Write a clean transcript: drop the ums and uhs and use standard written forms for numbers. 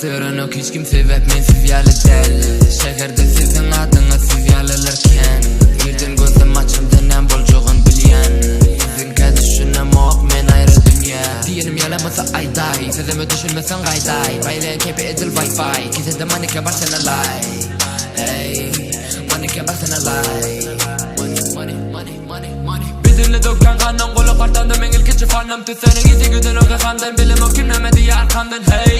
Sığırınık hiç kim sebep mensiz yalı del. Şehirde sizin adınız siz yalılarken Birden gözüm açıldı nem bolcuğun bilyen Sizinke düşünemoq men ayrı dünya Diyelim yalamasa ayday Sözümü düşünmesen gayday Baylayan kepi edil wifi Kisede manike başına lay Hey manike başına lay Bizimle döken kandan kolu kartandı men ilkici fanım Tüsenin isi güdün o kandan bilim o kim nemedi arkandan Hey